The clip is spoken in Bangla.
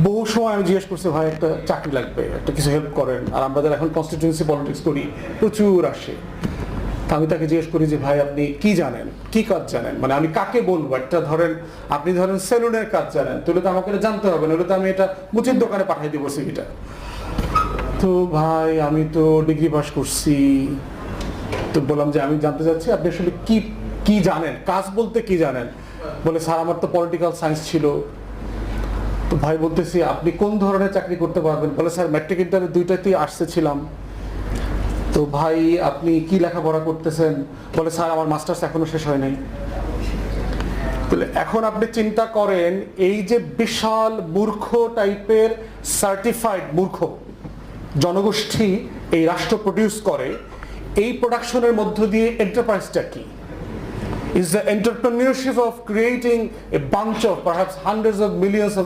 বহু সময় আমি জিজ্ঞেস করছি ভাই একটা চাকরি লাগবে, একটা কিছু হেল্প করেন। আর আমাদের এখন কনস্টিটিউয়েন্সি পলিটিক্স করি, প্রচুর আসে। তা আমি তাকে জিজ্ঞেস করি যে ভাই আপনি কি জানেন, কি কাজ জানেন, মানে আমি কাকে বলবো। একটা ধরেন আপনি ধরেন সেলুনের কাজ জানেন, তাহলে তো আমাকে এটা জানতে হবে, নাহলে তো আমি এটা মুচির দোকানে পাঠিয়ে দিব সিভিটা। তো ভাই আমি তো ডিগ্রি পাস করছি। তো বললাম যে আমি জানতে চাচ্ছি আপনি আসলে কি কি জানেন, কাজ বলতে কি জানেন। বলে স্যার আমার তো পলিটিক্যাল সায়েন্স ছিল। তো ভাই বলতেছি আপনি কোন ধরনের চাকরি করতে পারবেন। বলে স্যার ম্যাট্রিক ইন্টারে দুইটাতেই আসতে ছিলাম। তো ভাই আপনি কি লেখাপড়া করতেছেন। বলে স্যার আমার মাস্টার্স এখনো শেষ হয় নাই। তাহলে এখন আপনি চিন্তা করেন এই যে বিশাল মূর্খ টাইপের সার্টিফাইড মূর্খ জনগোষ্ঠী এই রাষ্ট্র প্রডিউস করে, এই প্রোডাকশনের মধ্য দিয়ে এন্টারপ্রাইজটা কি? Is the entrepreneurship of creating a bunch of perhaps hundreds of millions of